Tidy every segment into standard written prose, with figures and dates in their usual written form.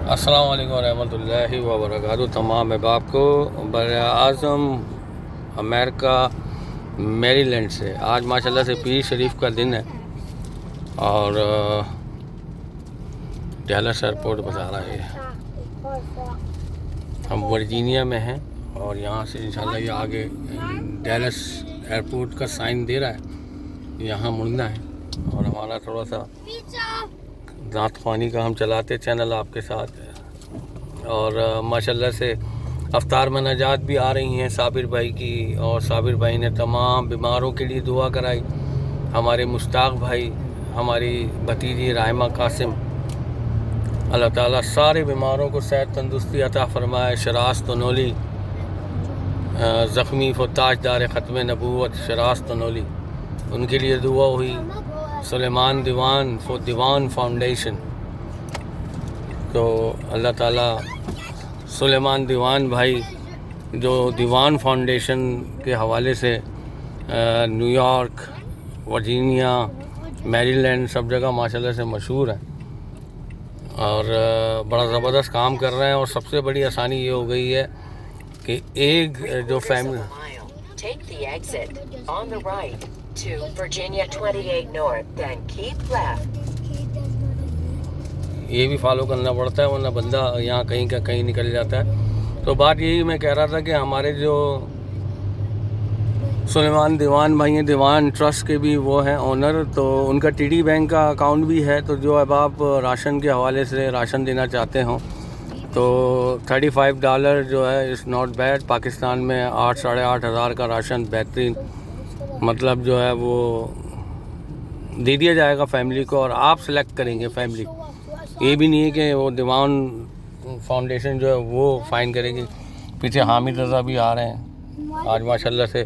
अस्सलाम वालेकुम रहमतुल्लाहि व बरकातहू। तमाम अहबाब को बर-ए-आज़म अमेरिका मैरीलैंड से आज माशाल्लाह से पीर शरीफ का दिन है और डैलस एयरपोर्ट बता रहा है। हम वर्जीनिया में हैं और यहाँ से इंशाल्लाह ये आगे डैलस एयरपोर्ट का साइन दे रहा है, यहाँ मुड़ना है। और हमारा थोड़ा सा दांत ख़वानी का हम चलाते चैनल आपके साथ, और माशाल्लाह से अफ्तार में नजात भी आ रही हैं साबिर भाई की, और साबिर भाई ने तमाम बीमारों के लिए दुआ कराई। हमारे मुश्ताक भाई, हमारी भतीजी राहिमा कासिम, अल्लाह ताला सारे बीमारों को सेहत तंदुरुस्ती अता फ़रमाए। शरास तनोली ज़ख्मी फ़ताजदार ख़त्म नबूवत शरास तनोली, उनके लिए दुआ हुई। सुलेमान दीवान फाउंडेशन, तो अल्लाह ताला सुलेमान दीवान भाई जो दीवान फाउंडेशन के हवाले से न्यूयॉर्क, वर्जीनिया, मैरीलैंड सब जगह माशाल्लाह से मशहूर है और बड़ा ज़बरदस्त काम कर रहे हैं। और सबसे बड़ी आसानी ये हो गई है कि एक जो family to Virginia 28 North, then keep left. ये भी फॉलो करना पड़ता है वरना बंदा यहाँ कहीं का कहीं निकल जाता है। तो बात यही मैं कह रहा था कि हमारे जो सुलेमान दीवान भाई हैं, दीवान ट्रस्ट के भी वो हैं ओनर, तो उनका टीडी बैंक का अकाउंट भी है। तो जो अब आप राशन के हवाले से राशन देना चाहते हो तो $35 जो है इज़ नॉट बैड। पाकिस्तान में 8-8,5 हज़ार का राशन बेहतरीन मतलब जो है वो दे दिया जाएगा फैमिली को, और आप सेलेक्ट करेंगे फैमिली। ये भी नहीं है कि वो दीवान फाउंडेशन जो है वो फ़ाइन करेगी। पीछे हामिद रज़ा भी आ रहे हैं आज माशाल्लाह से।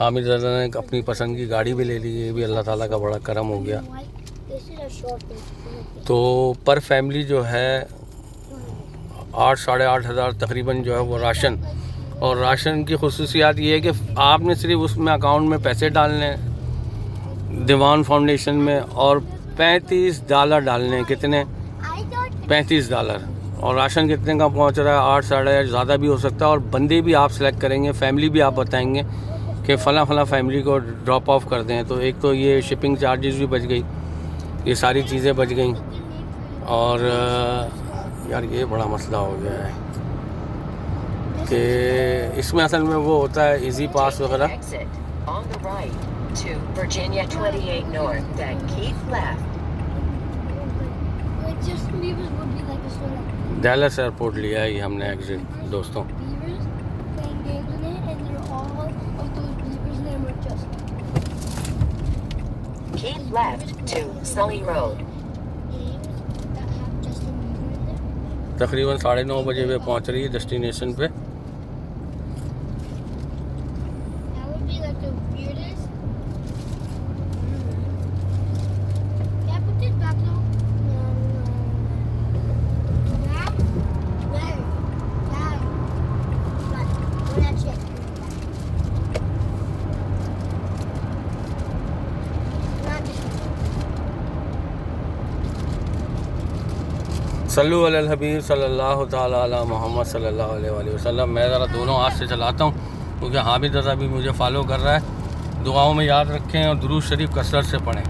हामिद रज़ा ने अपनी पसंद की गाड़ी भी ले ली, ये भी अल्लाह ताला का बड़ा करम हो गया। तो पर फैमिली जो है 8-8,5 हज़ार तकरीबन जो है वो राशन। और राशन की खुसूसियात ये है कि आपने सिर्फ उसमें अकाउंट में पैसे डालने दीवान फाउंडेशन में, और $35 डालने। कितने? $35। और राशन कितने का पहुंच रहा है? 8-8,500 ज़्यादा भी हो सकता है। और बंदे भी आप सेलेक्ट करेंगे, फैमिली भी आप बताएंगे कि फ़ला फैमिली को ड्रॉप ऑफ कर दें। तो एक तो ये शिपिंग चार्जेस भी बच गई, ये सारी चीज़ें बच गई। और यार ये बड़ा मसला हो गया है कि इसमें असल में वो होता है इजी पास वगैरह। डैलस एयरपोर्ट लिया है ये हमने एग्जिट दोस्तों। Keep left to Sully Road. तकरीबन 9:30 बजे पे पहुंच रही है डेस्टिनेशन पे। सल्लु अलल हबीब सल्लल्लाहु ताला अला मोहम्मद सल्लल्लाहु अलैहि वसल्लम। मैं ज़रा दोनों हाथ से चलाता हूँ क्योंकि हामिद रज़ा भी मुझे फॉलो कर रहा है। दुआओं में याद रखें और दुरूद शरीफ कसरत से पढ़ें।